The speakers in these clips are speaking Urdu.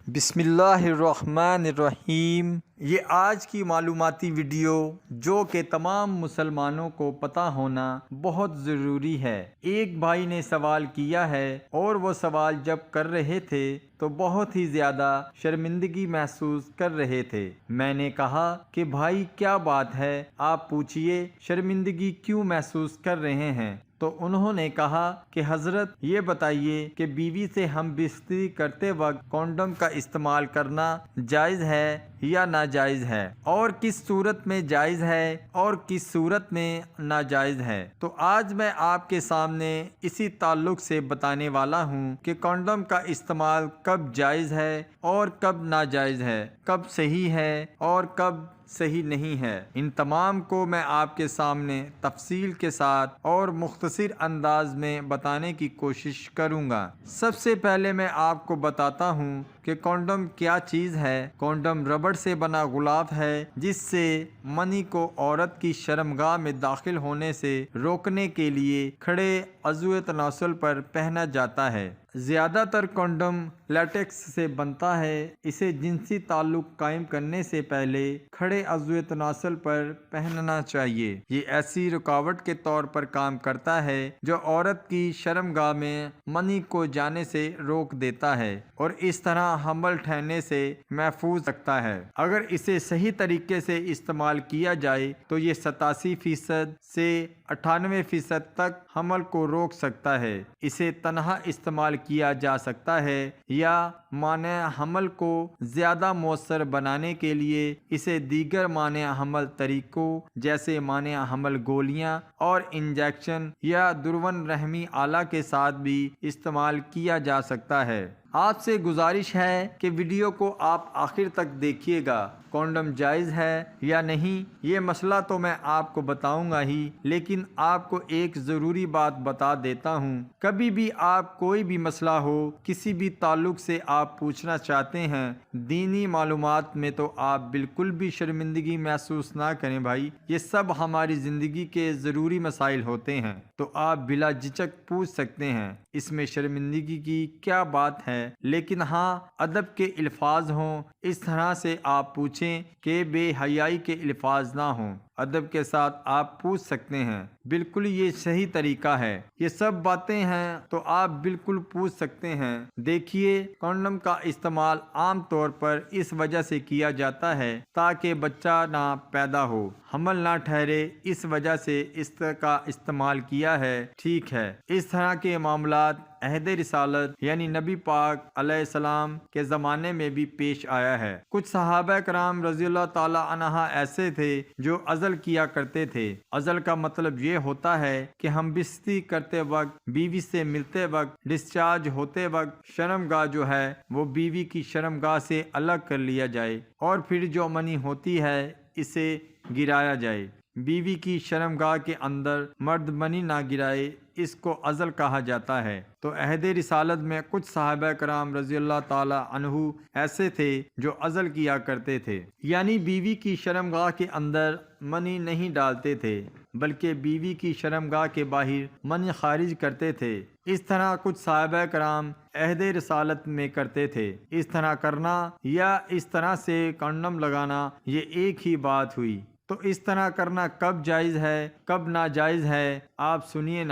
بسم اللہ الرحمن الرحیم۔ یہ آج کی معلوماتی ویڈیو جو کہ تمام مسلمانوں کو پتہ ہونا بہت ضروری ہے۔ ایک بھائی نے سوال کیا ہے اور وہ سوال جب کر رہے تھے تو بہت ہی زیادہ شرمندگی محسوس کر رہے تھے۔ میں نے کہا کہ بھائی کیا بات ہے، آپ پوچھئے، شرمندگی کیوں محسوس کر رہے ہیں؟ تو انہوں نے کہا کہ حضرت یہ بتائیے کہ بیوی سے ہم بستری کرتے وقت کونڈم کا استعمال کرنا جائز ہے یا ناجائز ہے، اور کس صورت میں جائز ہے اور کس صورت میں ناجائز ہے۔ تو آج میں آپ کے سامنے اسی تعلق سے بتانے والا ہوں کہ کونڈم کا استعمال کب جائز ہے اور کب ناجائز ہے، کب صحیح ہے اور کب صحیح نہیں ہے۔ ان تمام کو میں آپ کے سامنے تفصیل کے ساتھ اور مختصر انداز میں بتانے کی کوشش کروں گا۔ سب سے پہلے میں آپ کو بتاتا ہوں کہ کونڈم کیا چیز ہے۔ کونڈم ربڑ سے بنا غلاف ہے جس سے منی کو عورت کی شرمگاہ میں داخل ہونے سے روکنے کے لیے کھڑے عضو تناسل پر پہنا جاتا ہے۔ زیادہ تر کونڈم لیٹکس سے بنتا ہے۔ اسے جنسی تعلق قائم کرنے سے پہلے کھڑے عضو تناسل پر پہننا چاہیے۔ یہ ایسی رکاوٹ کے طور پر کام کرتا ہے جو عورت کی شرمگاہ میں منی کو جانے سے روک دیتا ہے اور اس طرح حمل ٹھہرنے سے محفوظ رکھتا ہے۔ اگر اسے صحیح طریقے سے استعمال کیا جائے تو یہ 87% سے 98% تک حمل کو روک سکتا ہے۔ اسے تنہا استعمال کیا جا سکتا ہے یا مانع حمل کو زیادہ مؤثر بنانے کے لیے اسے دیگر مانع حمل طریقوں جیسے مانع حمل گولیاں اور انجیکشن یا درون رحمی آلہ کے ساتھ بھی استعمال کیا جا سکتا ہے۔ آپ سے گزارش ہے کہ ویڈیو کو آپ آخر تک دیکھیے گا۔ کونڈم جائز ہے یا نہیں یہ مسئلہ تو میں آپ کو بتاؤں گا ہی، لیکن آپ کو ایک ضروری بات بتا دیتا ہوں۔ کبھی بھی آپ کوئی بھی مسئلہ ہو، کسی بھی تعلق سے آپ پوچھنا چاہتے ہیں دینی معلومات میں، تو آپ بالکل بھی شرمندگی محسوس نہ کریں بھائی۔ یہ سب ہماری زندگی کے ضروری مسائل ہوتے ہیں، تو آپ بلا جھجک پوچھ سکتے ہیں۔ اس میں شرمندگی کی کیا بات ہے؟ لیکن ہاں، ادب کے الفاظ ہوں، اس طرح سے آپ پوچھیں کہ بے حیائی کے الفاظ نہ ہوں۔ ادب کے ساتھ آپ پوچھ سکتے ہیں، بالکل یہ صحیح طریقہ ہے۔ یہ سب باتیں ہیں تو آپ بالکل پوچھ سکتے ہیں۔ دیکھیے، کونڈم کا استعمال عام طور پر اس وجہ سے کیا جاتا ہے تاکہ بچہ نہ پیدا ہو، حمل نہ ٹھہرے، اس وجہ سے اس کا استعمال کیا ہے۔ ٹھیک ہے، اس طرح کے معاملات عہد رسالت یعنی نبی پاک علیہ السلام کے زمانے میں بھی پیش آیا ہے۔ کچھ صحابہ کرام رضی اللہ تعالی عنہ ایسے تھے جو عزل کیا کرتے تھے۔ عزل کا مطلب یہ ہوتا ہے کہ ہم بستری کرتے وقت، بیوی سے ملتے وقت، ڈسچارج ہوتے وقت شرمگاہ جو ہے وہ بیوی کی شرمگاہ سے الگ کر لیا جائے اور پھر جو منی ہوتی ہے اسے گرایا جائے۔ بیوی کی شرمگاہ کے اندر مرد منی نہ گرائے، اس کو عزل کہا جاتا ہے۔ تو عہد رسالت میں کچھ صحابہ کرام رضی اللہ تعالی عنہ ایسے تھے جو عزل کیا کرتے تھے، یعنی بیوی کی شرمگاہ کے اندر منی نہیں ڈالتے تھے بلکہ بیوی کی شرمگاہ کے باہر منی خارج کرتے تھے۔ اس طرح کچھ صحابہ کرام عہد رسالت میں کرتے تھے۔ اس طرح کرنا یا اس طرح سے کونڈم لگانا یہ ایک ہی بات ہوئی۔ تو اس طرح کرنا کب جائز ہے کب ناجائز ہے، آپ سنیے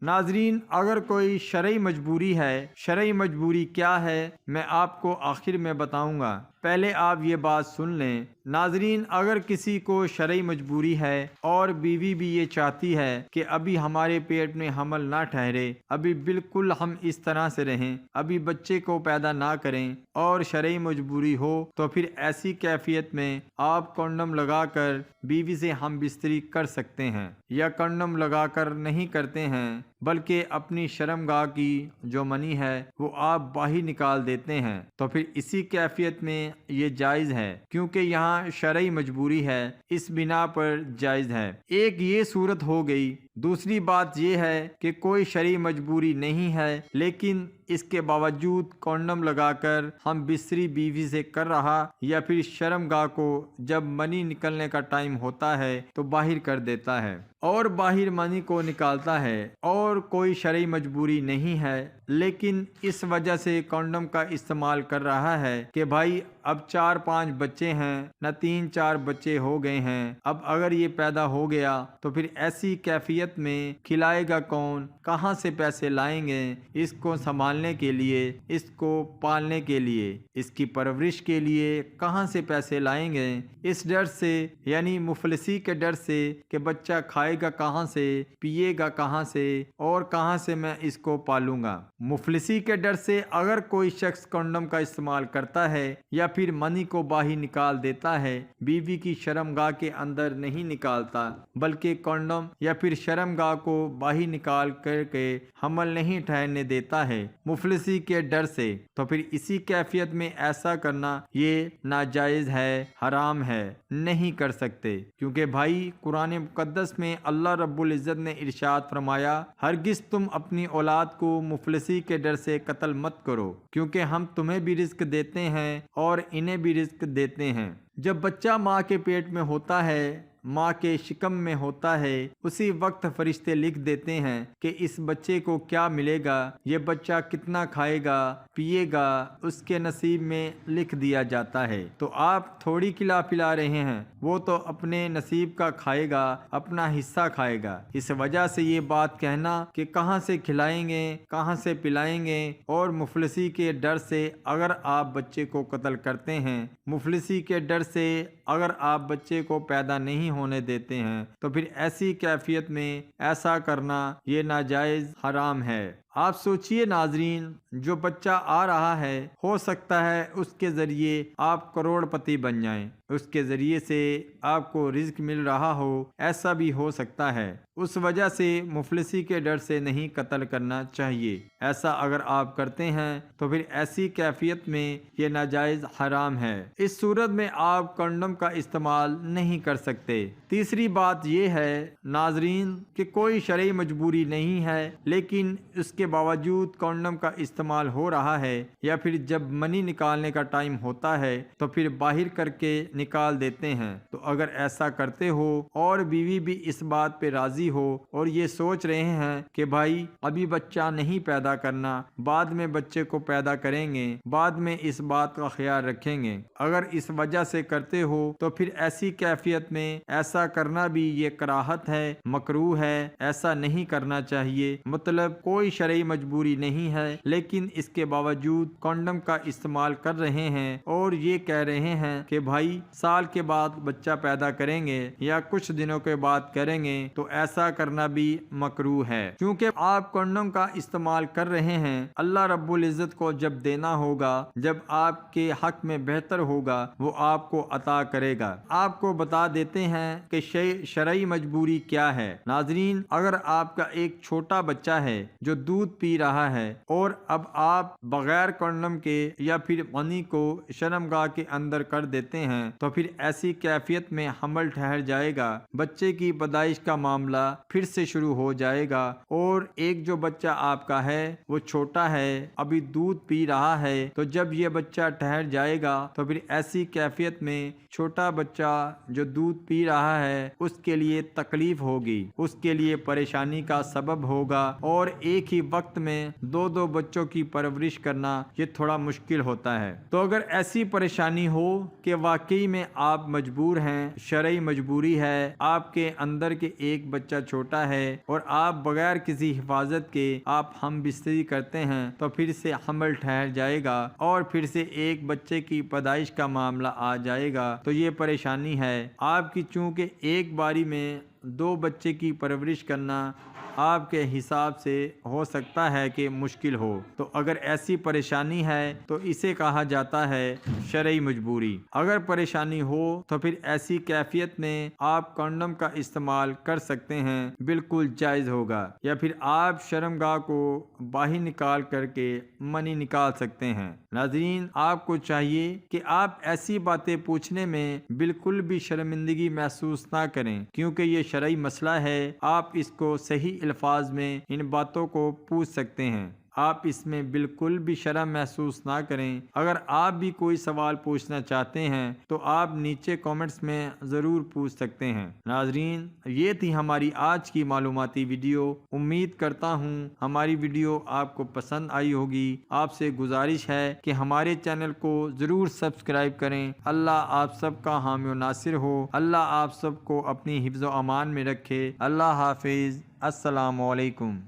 ناظرین، اگر کوئی شرعی مجبوری ہے، شرعی مجبوری کیا ہے میں آپ کو آخر میں بتاؤں گا، پہلے آپ یہ بات سن لیں۔ ناظرین، اگر کسی کو شرعی مجبوری ہے اور بیوی بھی یہ چاہتی ہے کہ ابھی ہمارے پیٹ میں حمل نہ ٹھہرے، ابھی بالکل ہم اس طرح سے رہیں، ابھی بچے کو پیدا نہ کریں، اور شرعی مجبوری ہو تو پھر ایسی کیفیت میں آپ کونڈم لگا کر بیوی سے ہم بستری کر سکتے ہیں، یا کونڈم لگا کر نہیں کرتے ہیں بلکہ اپنی شرمگاہ کی جو منی ہے وہ آپ باہر نکال دیتے ہیں، تو پھر اسی کیفیت میں یہ جائز ہے، کیونکہ یہاں شرعی مجبوری ہے، اس بنا پر جائز ہے۔ ایک یہ صورت ہو گئی۔ دوسری بات یہ ہے کہ کوئی شرعی مجبوری نہیں ہے لیکن اس کے باوجود کونڈم لگا کر ہم بستری بیوی سے کر رہا، یا پھر شرمگاہ کو جب منی نکلنے کا ٹائم ہوتا ہے تو باہر کر دیتا ہے اور باہر منی کو نکالتا ہے اور اور کوئی شرعی مجبوری نہیں ہے، لیکن اس وجہ سے کونڈم کا استعمال کر رہا ہے کہ بھائی اب 4-5 بچے ہیں نہ 3-4 بچے ہو گئے ہیں، اب اگر یہ پیدا ہو گیا تو پھر ایسی کیفیت میں کھلائے گا کون، کہاں سے پیسے لائیں گے اس کو سنبھالنے کے لیے، اس کو پالنے کے لیے، اس کی پرورش کے لیے کہاں سے پیسے لائیں گے، اس ڈر سے یعنی مفلسی کے ڈر سے کہ بچہ کھائے گا کہاں سے، پیے گا کہاں سے اور کہاں سے میں اس کو پالوں گا۔ مفلسی کے ڈر سے اگر کوئی شخص کونڈم کا استعمال کرتا ہے یا پھر منی کو باہر نکال دیتا ہے، بیوی کی شرمگاہ کے اندر نہیں نکالتا بلکہ کونڈم یا پھر شرمگاہ کو باہر نکال کر کے حمل نہیں ٹھہرنے دیتا ہے مفلسی کے ڈر سے، تو پھر اسی کیفیت میں ایسا کرنا یہ ناجائز ہے، حرام ہے، نہیں کر سکتے، کیونکہ بھائی قرآن مقدس میں اللہ رب العزت نے ارشاد فرمایا ہرگز تم اپنی اولاد کو مفلسی کے ڈر سے قتل مت کرو، کیونکہ ہم تمہیں بھی رزق دیتے ہیں اور انہیں بھی رزق دیتے ہیں۔ جب بچہ ماں کے پیٹ میں ہوتا ہے، ماں کے شکم میں ہوتا ہے، اسی وقت فرشتے لکھ دیتے ہیں کہ اس بچے کو کیا ملے گا، یہ بچہ کتنا کھائے گا پیے گا، اس کے نصیب میں لکھ دیا جاتا ہے۔ تو آپ تھوڑی کھلا پلا رہے ہیں، وہ تو اپنے نصیب کا کھائے گا، اپنا حصہ کھائے گا۔ اس وجہ سے یہ بات کہنا کہ کہاں سے کھلائیں گے، کہاں سے پلائیں گے، اور مفلسی کے ڈر سے اگر آپ بچے کو قتل کرتے ہیں، مفلسی کے ڈر سے اگر آپ بچے کو پیدا نہیں ہونے دیتے ہیں، تو پھر ایسی کیفیت میں ایسا کرنا یہ ناجائز، حرام ہے۔ آپ سوچئے ناظرین، جو بچہ آ رہا ہے ہو سکتا ہے اس کے ذریعے آپ کروڑ پتی بن جائیں، اس کے ذریعے سے آپ کو رزق مل رہا ہو، ایسا بھی ہو سکتا ہے۔ اس وجہ سے مفلسی کے ڈر سے نہیں قتل کرنا چاہیے۔ ایسا اگر آپ کرتے ہیں تو پھر ایسی کیفیت میں یہ ناجائز، حرام ہے۔ اس صورت میں آپ کونڈم کا استعمال نہیں کر سکتے۔ تیسری بات یہ ہے ناظرین کہ کوئی شرعی مجبوری نہیں ہے، لیکن اس کے باوجود کونڈم کا استعمال ہو رہا ہے، یا پھر جب منی نکالنے کا ٹائم ہوتا ہے تو پھر باہر کر کے نکال دیتے ہیں۔ تو اگر ایسا کرتے ہو اور بیوی بھی اس بات پہ راضی ہو اور یہ سوچ رہے ہیں کہ بھائی ابھی بچہ نہیں پیدا کرنا، بعد میں بچے کو پیدا کریں گے، بعد میں اس بات کا خیال رکھیں گے، اگر اس وجہ سے کرتے ہو تو پھر ایسی کیفیت میں ایسا کرنا بھی یہ کراہت ہے، مکروہ ہے، ایسا نہیں کرنا چاہیے۔ مطلب کوئی شرعی مجبوری نہیں ہے، لیکن اس کے باوجود کونڈم کا استعمال کر رہے ہیں اور یہ کہہ رہے ہیں کہ بھائی سال کے بعد بچہ پیدا کریں گے یا کچھ دنوں کے بعد کریں گے، تو ایسا کرنا بھی مکروہ ہے، کیونکہ آپ کونڈم کا استعمال کر رہے ہیں۔ اللہ رب العزت کو جب دینا ہوگا، جب آپ کے حق میں بہتر ہوگا، وہ آپ کو عطا کرے گا۔ آپ کو بتا دیتے ہیں کہ شرعی مجبوری کیا ہے۔ ناظرین، اگر آپ کا ایک چھوٹا بچہ ہے جو دودھ پی رہا ہے اور اب آپ بغیر کونڈم کے یا پھر منی کو شرمگاہ کے اندر کر دیتے ہیں، تو پھر ایسی کیفیت میں حمل ٹھہر جائے گا، بچے کی پیدائش کا معاملہ پھر سے شروع ہو جائے گا، اور ایک جو بچہ آپ کا ہے وہ چھوٹا ہے، ابھی دودھ پی رہا ہے، تو جب یہ بچہ ٹھہر جائے گا تو پھر ایسی کیفیت میں چھوٹا بچہ جو دودھ پی رہا ہے اس کے لیے تکلیف ہوگی، اس کے لیے پریشانی کا سبب ہوگا، اور ایک ہی وقت میں دو بچوں کی پرورش کرنا یہ تھوڑا مشکل ہوتا ہے۔ تو اگر ایسی پریشانی ہو کہ واقعی میں آپ مجبور ہیں، شرعی مجبوری ہے، آپ کے اندر کے ایک بچہ چھوٹا ہے اور آپ بغیر کسی حفاظت کے آپ ہم بستری کرتے ہیں، تو پھر سے حمل ٹھہر جائے گا اور پھر سے ایک بچے کی پیدائش کا معاملہ آ جائے گا، تو یہ پریشانی ہے آپ کی، چونکہ ایک باری میں 2 بچے کی پرورش کرنا آپ کے حساب سے ہو سکتا ہے کہ مشکل ہو۔ تو اگر ایسی پریشانی ہے تو اسے کہا جاتا ہے شرعی مجبوری۔ اگر پریشانی ہو تو پھر ایسی کیفیت میں آپ کونڈم کا استعمال کر سکتے ہیں، بالکل جائز ہوگا، یا پھر آپ شرمگاہ کو باہر نکال کر کے منی نکال سکتے ہیں۔ ناظرین، آپ کو چاہیے کہ آپ ایسی باتیں پوچھنے میں بالکل بھی شرمندگی محسوس نہ کریں، کیونکہ یہ شرعی مسئلہ ہے، آپ اس کو صحیح الفاظ میں ان باتوں کو پوچھ سکتے ہیں۔ آپ اس میں بالکل بھی شرم محسوس نہ کریں۔ اگر آپ بھی کوئی سوال پوچھنا چاہتے ہیں تو آپ نیچے کامنٹس میں ضرور پوچھ سکتے ہیں۔ ناظرین، یہ تھی ہماری آج کی معلوماتی ویڈیو۔ امید کرتا ہوں ہماری ویڈیو آپ کو پسند آئی ہوگی۔ آپ سے گزارش ہے کہ ہمارے چینل کو ضرور سبسکرائب کریں۔ اللہ آپ سب کا حامی و ناصر ہو۔ اللہ آپ سب کو اپنی حفظ و امان میں رکھے۔ اللہ حافظ۔ السلام علیکم۔